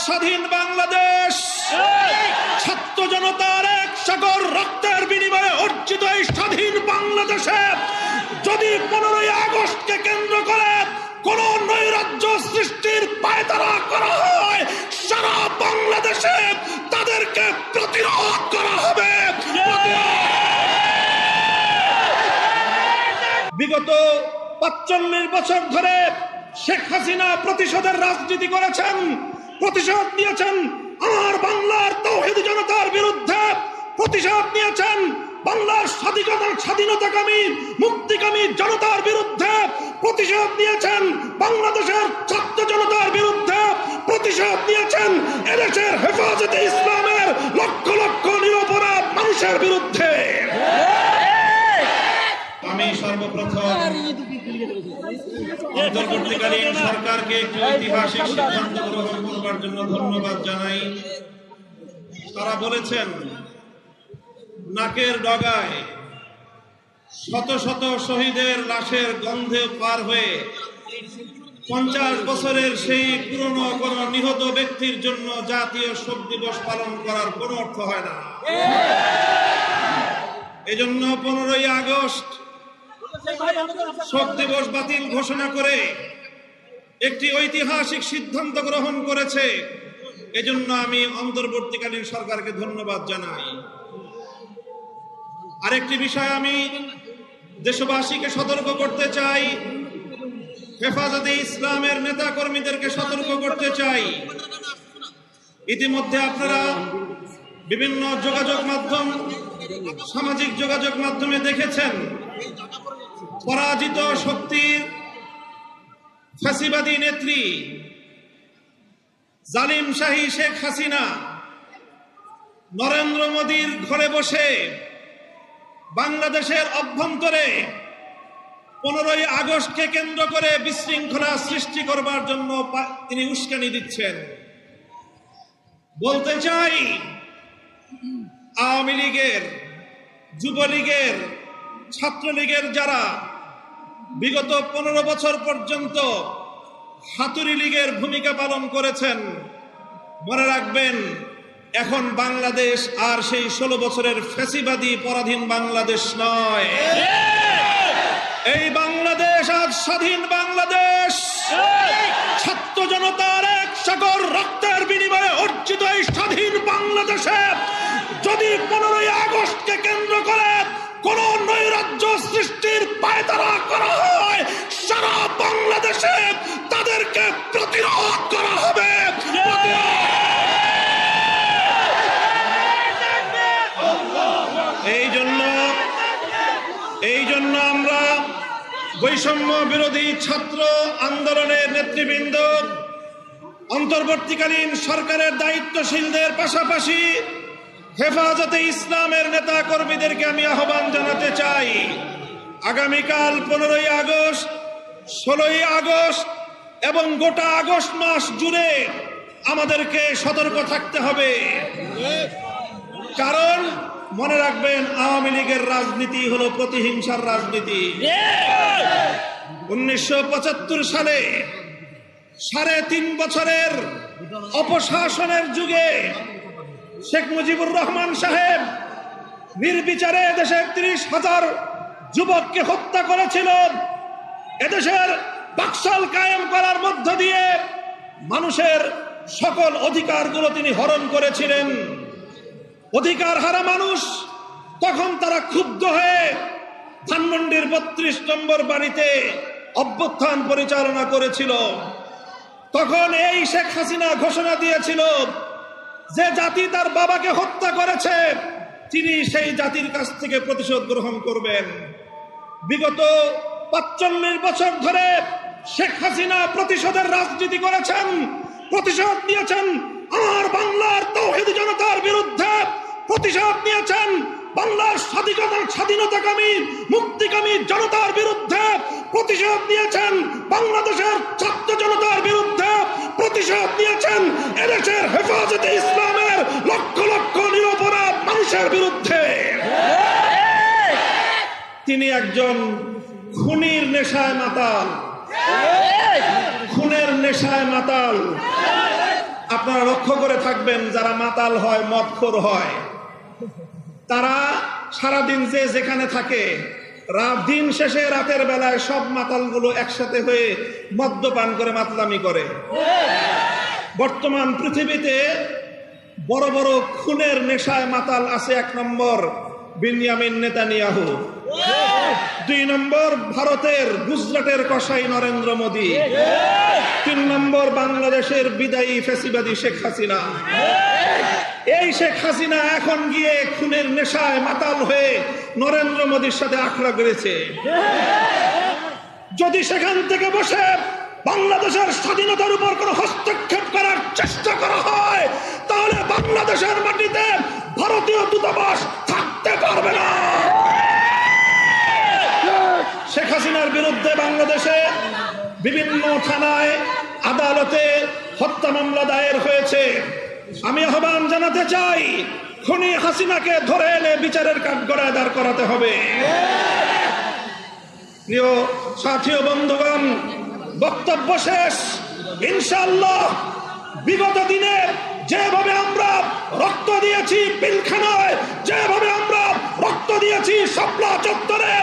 স্বাধীন বাংলাদেশ ছাত্র জনতার এক সাগর রক্তের বিনিময়ে অর্জিত এই স্বাধীন বাংলাদেশে যদি 15ই আগস্টকে কেন্দ্র করে কোন নৈরাজ্য সৃষ্টির পায়তারা করা হয়, সারা বাংলাদেশে তাদেরকে প্রতিরোধ করা হবে। বিগত 45 বছর ধরে শেখ হাসিনা প্রতিশোধের রাজনীতি করেছেন, প্রতিশোধ নিয়েছেন আমার বাংলার তৌহিদি জনতার বিরুদ্ধে, প্রতিশোধ নিয়েছেন বাংলার স্বাধীনতাকামী মুক্তিকামী জনতার বিরুদ্ধে, প্রতিশোধ নিয়েছেন বাংলাদেশের ছাত্র জনতার বিরুদ্ধে, প্রতিশোধ নিয়েছেন এদেশের হেফাজতে ইসলামের লক্ষ লক্ষ নিরপরাধ মানুষের বিরুদ্ধে। আমি সর্বপ্রথম অন্তর্বর্তীকালীন সরকারকে একটি ঐতিহাসিক সিদ্ধান্ত গ্রহণ করবার জন্য ধন্যবাদ জানাই। তারা বলেছেন নাকের ডগায় শত শত শহীদের লাশের গন্ধে পার হয়ে 50 বছরের সেই পুরনো কোন নিহত ব্যক্তির জন্য জাতীয় শোক দিবস পালন করার কোনো অর্থ হয় না। এজন্য 15ই আগস্ট শোক দিবস বাতিল ঘোষণা করে একটি ঐতিহাসিক সিদ্ধান্ত গ্রহণ করেছে। এজন্য আমি অন্তর্বর্তীকালীন সরকারকে ধন্যবাদ জানাই। আরেকটি বিষয় আমি দেশবাসীকে সতর্ক করতে চাই, হেফাজতে ইসলামের নেতা কর্মীদেরকে সতর্ক করতে চাই। ইতিমধ্যে আপনারা বিভিন্ন যোগাযোগ মাধ্যম, সামাজিক যোগাযোগ মাধ্যমে দেখেছেন পরাজিত শক্তির ফ্যাসিবাদী নেত্রী জালিম শাহী শেখ হাসিনা নরেন্দ্র মোদীর ঘরে বসে বাংলাদেশের অভ্যন্তরে 15ই আগস্টকে কেন্দ্র করে বিশৃঙ্খলা সৃষ্টি করবার জন্য তিনি উস্কানি দিচ্ছেন। বলতে চাই, আওয়ামী লীগের, যুবলীগের, ছাত্রলীগের যারা বিগত 15 বছর পর্যন্ত হাতুড়ি লীগের ভূমিকা পালন করেছেন, মনে রাখবেন এখন বাংলাদেশ আর সেই 16 বছরের ফ্যাসিবাদী পরাধীন বাংলাদেশ নয়। এই বাংলাদেশ আজ স্বাধীন বাংলাদেশ। ছাত্র জনতার এক সাগর রক্তের বিনিময়ে অর্জিত এই স্বাধীন বাংলাদেশে যদি 15ই আগস্টকে কেন্দ্র করে কোন নৈরাজ্য সৃষ্টির পায়তারা করা হয়, সারা বাংলাদেশে তাদেরকে প্রতিরোধ করা হবে। এই জন্য আমরা বৈষম্য বিরোধী ছাত্র আন্দোলনের নেতৃবৃন্দ, অন্তর্বর্তীকালীন সরকারের দায়িত্বশীলদের পাশাপাশি হেফাজতে ইসলামের নেতা কর্মীদেরকে আমি আহ্বান জানাতে চাই, আগামীকাল 15ই আগস্ট, 16ই আগস্ট এবং গোটা আগস্ট মাস জুড়ে আমাদেরকে সতর্ক থাকতে হবে। কারণ মনে রাখবেন, আওয়ামী লীগের রাজনীতি হলো প্রতিহিংসার রাজনীতি। 1975 সালে 3.5 বছরের অপশাসনের যুগে শেখ মুজিবুর রহমান সাহেব নির্বিচারে দেশের 30,000 যুবককে হত্যা করেছিল। এদেশের বাকশাল কায়েম করার মধ্য দিয়ে মানুষের সকল অধিকারগুলো তিনি হরণ করেছিলেন। অধিকার হারা মানুষ তখন তারা ক্ষুব্ধ হয়ে ধানমন্ডির 32 নম্বর বাড়িতে অভ্যুত্থান পরিচালনা করেছিল। তখন এই শেখ হাসিনা ঘোষণা দিয়েছিল যে জাতি তার বাবাকে হত্যা করেছে তিনি সেই জাতির কাছ থেকে প্রতিশোধ গ্রহণ করবেন। বিগত 45 বছর ধরে শেখ হাসিনা প্রতিশোধের রাজনীতি করেছেন, প্রতিশোধ নিয়েছেন আমার বাংলার তৌহিদি জনতার বিরুদ্ধে, প্রতিশোধ নিয়েছেন বাংলার স্বাধীনতাকামী মুক্তিকামী জনতার বিরুদ্ধে, প্রতিশোধ নিয়েছেন বাংলাদেশের ছাত্র জনতার বিরুদ্ধে, প্রতিশোধ নিয়েছেন এদেশের হেফাজতে ইসলামের লক্ষ লক্ষ নিরপরাধ মানুষের বিরুদ্ধে। তিনি একজন খুনির নেশায় মাতাল, খুনের নেশায় মাতাল। আপনারা লক্ষ্য করে থাকবেন, যারা মাতাল হয়, মদখোর হয়, তারা সারাদিন যে যেখানে থাকে, দিন শেষে রাতের বেলায় সব মাতালগুলো একসাথে হয়ে মদ্যপান করে মাতলামি করে। বর্তমান পৃথিবীতে বড় বড় খুনের নেশায় মাতাল আছে। 1 নম্বর বিনিয়ামিন নেতানিয়াহু, 2 নম্বর ভারতের গুজরাটের কসাই নরেন্দ্র মোদী, 3 নম্বর বাংলাদেশের বিদায়ী ফ্যাসিবাদী শেখ হাসিনা। এই শেখ হাসিনা এখন গিয়ে খুনের নেশায় মাতাল হয়ে নরেন্দ্র মোদীর সাথে আখড়া করেছে। যদি সেখান থেকে বসে বাংলাদেশের স্বাধীনতার উপর কোনো হস্তক্ষেপ করার চেষ্টা করা হয়, তাহলে বাংলাদেশের মাটিতে ভারতীয় দূতাবাস থাকতে পারবে না। শেখ হাসিনার বিরুদ্ধে বাংলাদেশে বিভিন্ন থানায়, আদালতে হত্যা মামলা দায়ের হয়েছে। আমি আহ্বান জানাতে চাই, খুনি হাসিনাকে ধরে এনে বিচারের কাঠগড়ায় দাঁড় করাতে হবে। প্রিয় সাথী ও বন্ধুগণ, বক্তব্য শেষ। ইনশাআল্লাহ বিগত দিনে যেভাবে আমরা রক্ত দিয়েছি পিলখানায়, যেভাবে আমরা রক্ত দিয়েছি শাপলা চত্বরে,